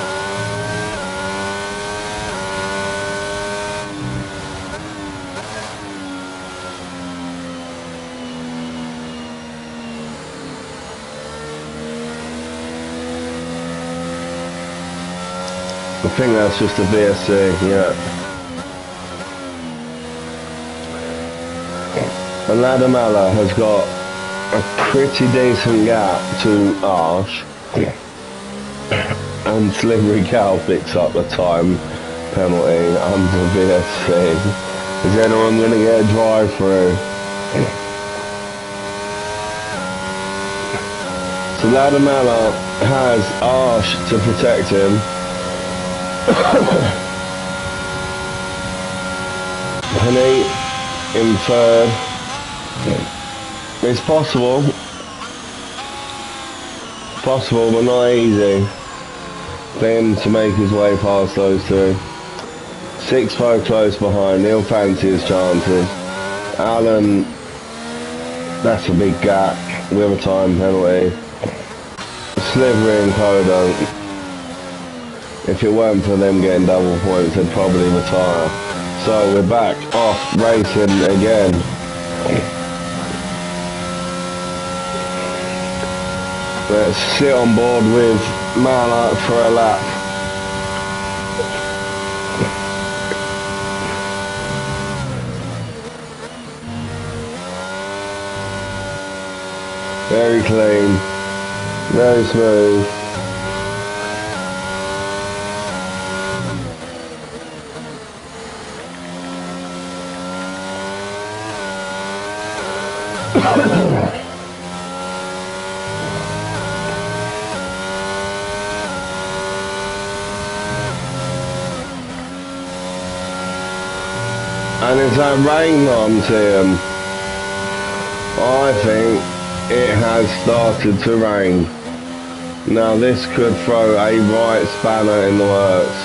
I think that's just a VSC, yeah. And Ladamella has got a pretty decent gap to Arsh. And Slivery Cow picks up the time penalty under VSC. Is anyone going to get a drive through? So Ladamella has Arsh to protect him. Penny in 3rd. It's possible. Possible, but not easy for him to make his way past those two. 6-5 close behind. He'll fancy his chances. Alan, that's a big gap with a time penalty. Slivery and Coda. If it weren't for them getting double points, they'd probably retire. So we're back off racing again. Let's sit on board with Mala for a lap. Very clean, very smooth. And it's that rain that I'm seeing. I think it has started to rain. Now this could throw a right spanner in the works.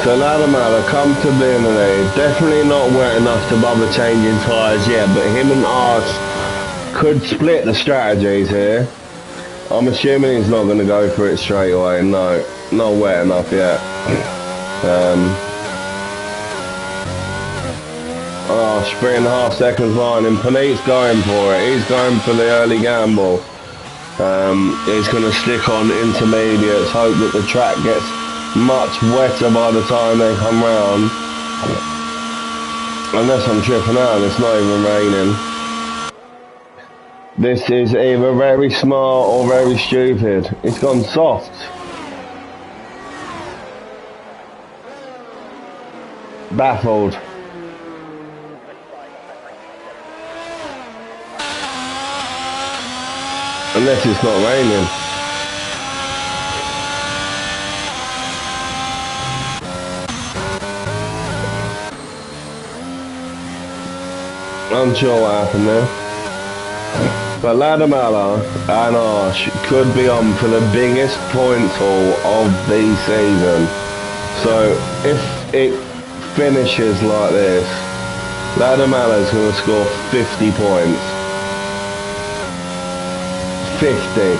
So Ladamala come to be in the lead. Definitely not wet enough to bother changing tyres yet, but him and Arch could split the strategies here. I'm assuming he's not going to go for it straight away. No, not wet enough yet. 3.5 seconds behind him. Paneet's going for it. He's going for the early gamble. He's going to stick on intermediates, hope that the track gets much wetter by the time they come round. Unless I'm tripping out, it's not even raining. This is either very smart or very stupid. It's gone soft. Baffled. Unless it's not raining. Unsure what happened there. But Ladamala and Arch could be on for the biggest point haul of the season. So if it finishes like this, Ladamala is going to score 50 points. 50.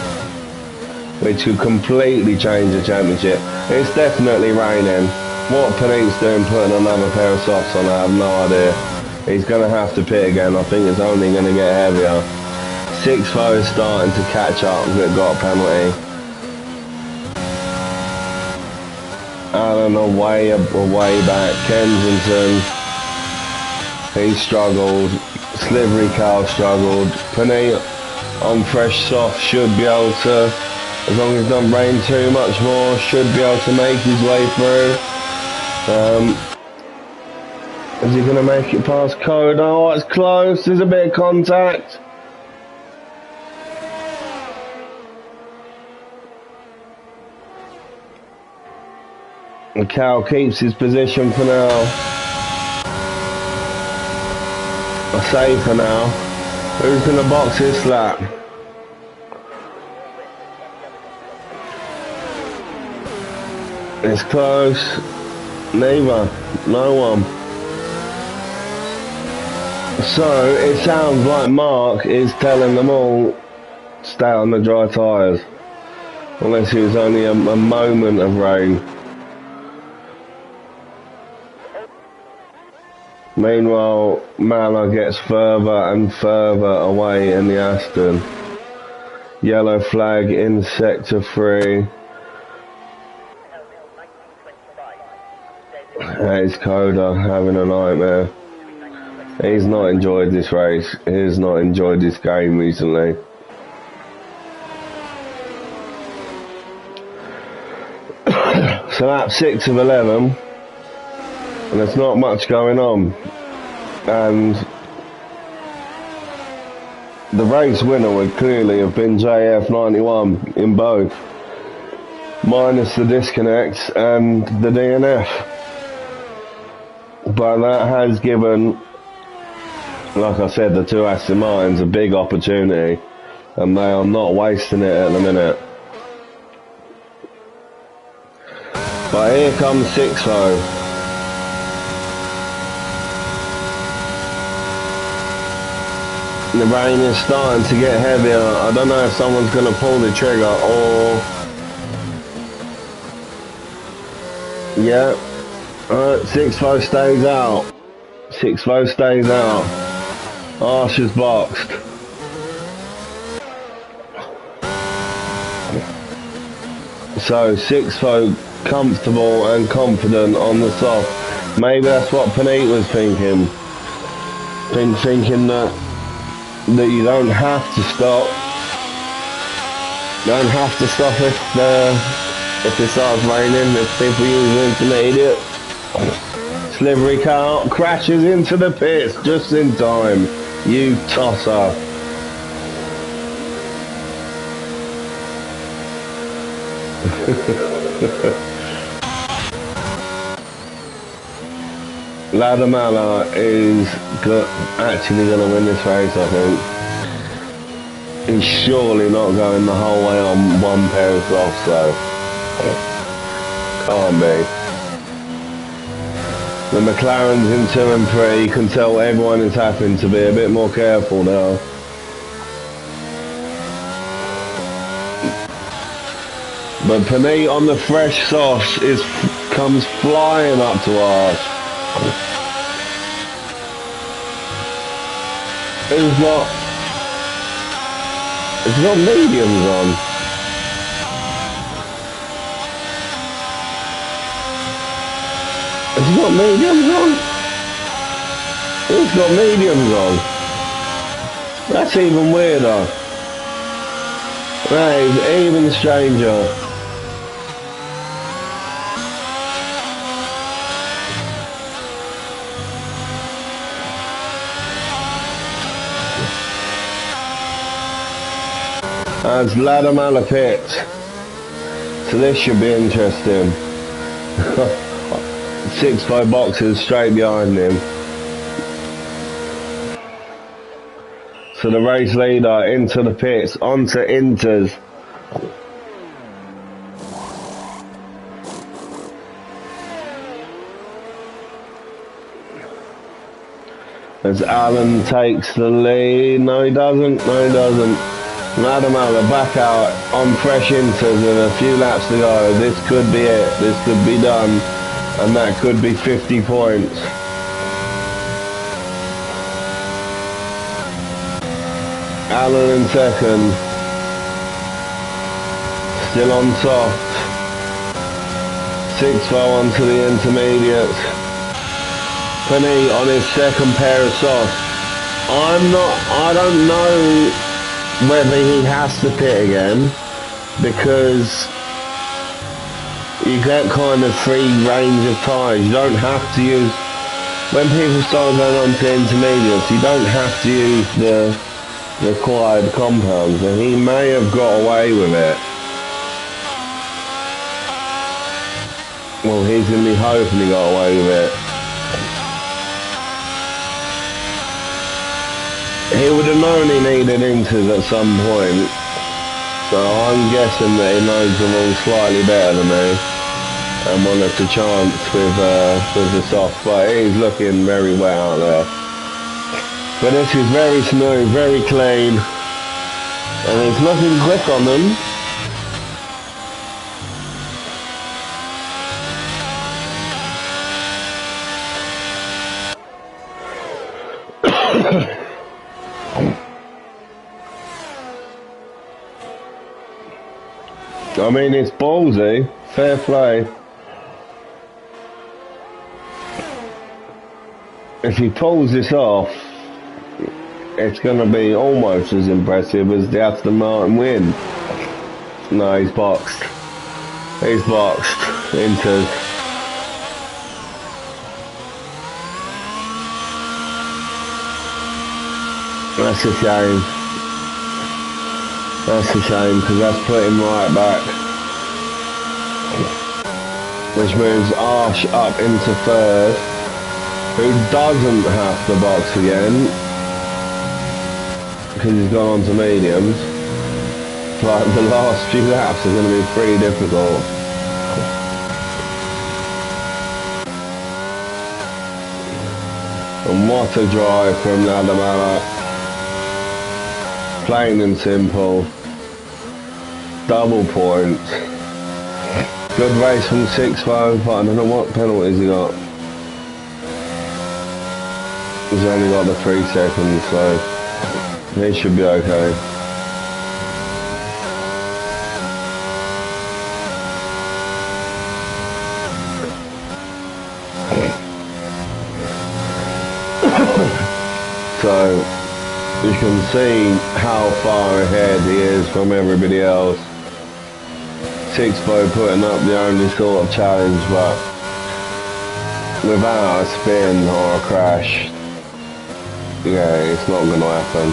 Which could completely change the championship. It's definitely raining. What Paneet's doing putting another pair of socks on, I have no idea. He's going to have to pit again. I think it's only going to get heavier. 6-4 is starting to catch up. It got a penalty. Allen away back. Kensington. He struggled. Slivery Cow struggled. Paneet on fresh soft should be able to, as long as it doesn't rain too much more, should be able to make his way through. Is he going to make it past Coda? Oh, it's close. There's a bit of contact. The Cow keeps his position for now. I say for now. Who's going to box his lap? It's close. Neither. No one. So it sounds like Mark is telling them all stay on the dry tyres. Unless it was only a moment of rain. Meanwhile, Mala gets further and further away in the Aston. Yellow flag in sector 3. It's Coda having a nightmare. He's not enjoyed this race. He's not enjoyed this game recently. So that's 6 of 11. And there's not much going on. And the race winner would clearly have been JF91 in both. Minus the disconnects and the DNF. But that has given, like I said, the two Aston Martins a big opportunity. And they are not wasting it at the minute. But here comes 6-0. The rain is starting to get heavier. I don't know if someone's going to pull the trigger or... Yeah. Alright, 6-4 stays out. 6-4 stays out. Arch is boxed. So 6-4 comfortable and confident on the soft. Maybe that's what Panit was thinking. Thinking that you don't have to stop. You don't have to stop if it starts raining, if people use intermediate. Slivery car crashes into the pits just in time. You tosser. Ladamala is actually going to win this race, I think. He's surely not going the whole way on one pair of softs, though. Can't be. The McLaren's in 2 and 3. You can tell everyone is having to be a bit more careful now. But Panit on the fresh softs comes flying up to us. It's got mediums on. It's got mediums on. It's got mediums on. That's even weirder. That is even stranger. That's Ladamala pit. So this should be interesting. 6-5 boxes straight behind him. So the race leader into the pits, onto Inters. As Alan takes the lead. No, he doesn't. No, he doesn't. Ladamala back out on fresh Inters with a few laps to go. This could be it. This could be done. And that could be 50 points. Alan in second. Still on soft. 6-4 onto the intermediates. Panit on his second pair of softs. I don't know whether he has to pit again, because you get kind of free range of tyres. You don't have to use, when people start going on to intermediates, you don't have to use the required compounds, and he may have got away with it. Well, he's going to be hoping he got away with it. He would have known he needed Inters at some point, so I'm guessing that he knows the rules slightly better than me and wanted to chance with the soft, but he's looking very wet out there. But this is very smooth, very clean, and he's looking quick on them. I mean, it's ballsy, fair play. If he pulls this off, it's going to be almost as impressive as the Aston Martin win. No, he's boxed. He's boxed into... That's a shame. That's a shame, because that's put him right back. Which moves Arsh up into third, who doesn't have to box again, because he's gone on to mediums. But the last few laps are going to be pretty difficult. And what a drive from Ladamala. Plain and simple. Double points. Good race from 6-5, but I don't know what penalties he got. He's only got the 3 seconds, so he should be okay. So you can see how far ahead he is from everybody else. Sixpo putting up the only sort of challenge, but without a spin or a crash, yeah, it's not going to happen.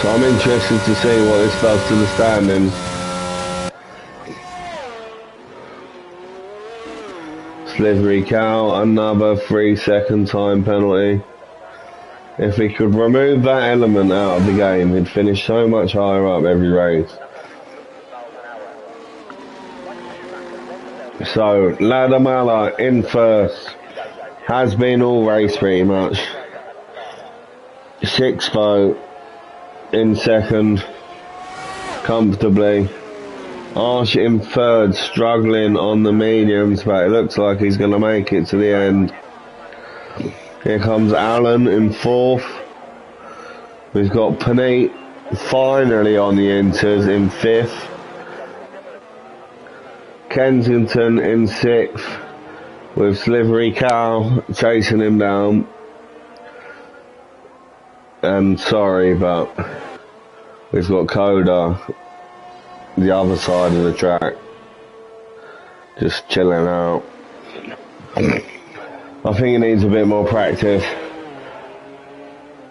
So I'm interested to see what this does to the standings. Slivery Cow, another 3-second time penalty. If he could remove that element out of the game, he'd finish so much higher up every race. So, Ladamala in first. Has been all race pretty much. Sixpo in second, comfortably. Arsh in third, struggling on the mediums, but it looks like he's going to make it to the end. Here comes Alan in fourth. We've got Panay finally on the inters in fifth. Kensington in sixth, with Slivery Cow chasing him down. And sorry, but we've got Coda the other side of the track, just chilling out. I think he needs a bit more practice,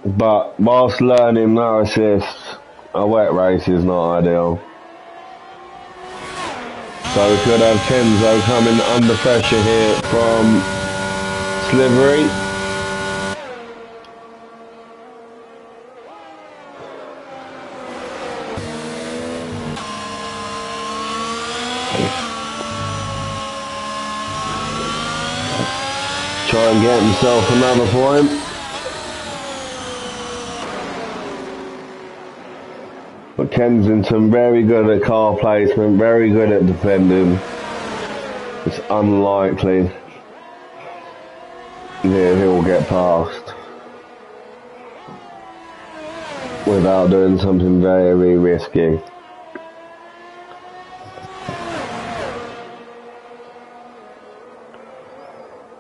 but whilst learning no assists, a wet race is not ideal. So we could have Kenzo coming under pressure here from Slivery. Try and get himself another point. But Kensington very good at car placement, very good at defending. It's unlikely that he'll get past without doing something very risky.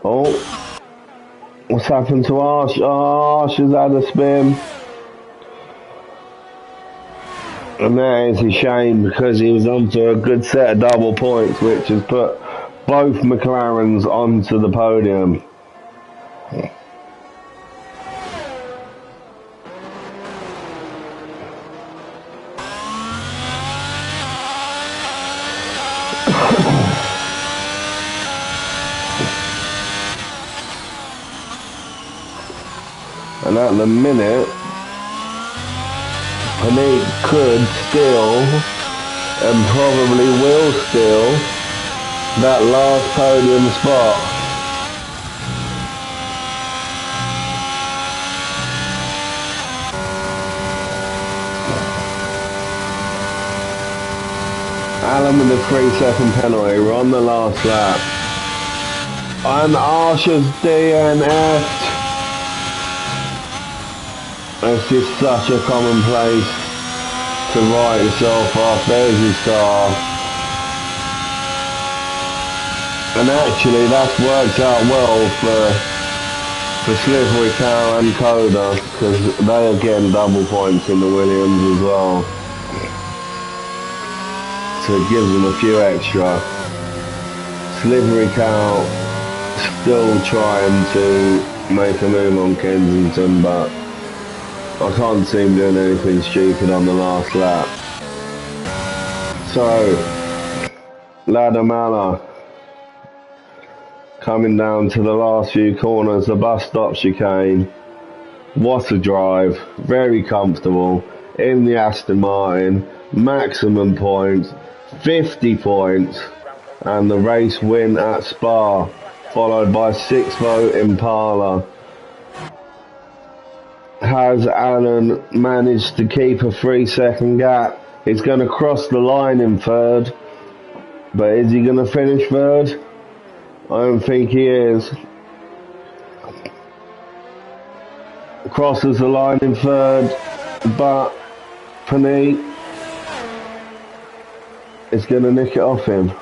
Oh, what's happened to Arsh? Oh, Arsh has had a spin. And that is a shame, because he was onto a good set of double points, which has put both McLarens onto the podium. And at the minute, Panay could steal, and probably will steal, that last podium spot. Alan with a 3-second penalty. We're on the last lap. And Arsh's DNF. It's just such a common place to write yourself off. There's your star. And actually that's worked out well for Slivery Cow and Coda, because they are getting double points in the Williams as well. So it gives them a few extra. Slivery Cow still trying to make a move on Kensington, but I can't see him doing anything stupid on the last lap. So, Ladamala coming down to the last few corners, the bus stop chicane. What a drive, very comfortable, in the Aston Martin, maximum points, 50 points, and the race win at Spa, followed by Sixpo Impala. Has Alan managed to keep a 3-second gap? He's going to cross the line in third, but is he going to finish third? I don't think he is. Crosses the line in third, but Panay is going to nick it off him.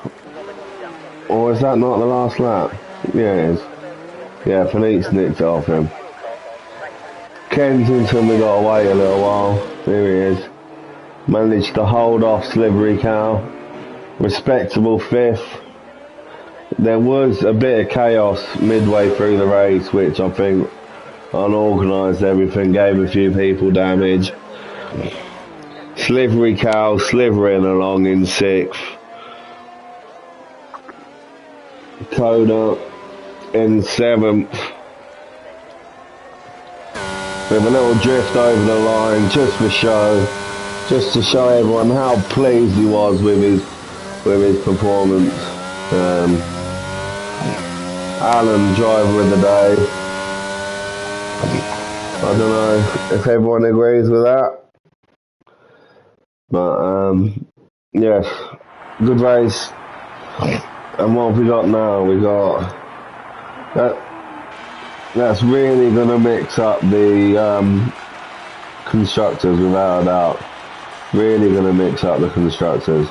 Or is that not the last lap? Yeah, it is. Yeah, Panay's nicked it off him. Kensington, we got to wait a little while. Here he is. Managed to hold off Slivery Cow. Respectable fifth. There was a bit of chaos midway through the race, which I think unorganised everything, gave a few people damage. Slivery Cow slithering along in sixth. Coda in seventh. With a little drift over the line just for show, just to show everyone how pleased he was with his performance. Alan, driver of the day. I don't know if everyone agrees with that, but yes, good race. And what have we got now? We got that's really going to mix up the constructors without a doubt. Really going to mix up the constructors.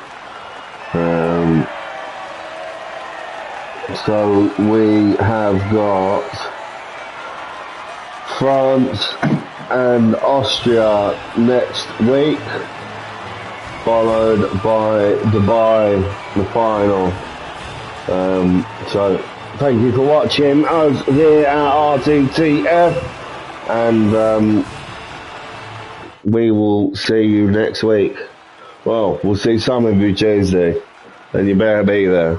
So we have got France and Austria next week, followed by Dubai, the final. So thank you for watching us here at Rttf, and we will see you next week. Well, we'll see some of you Tuesday, and you better be there.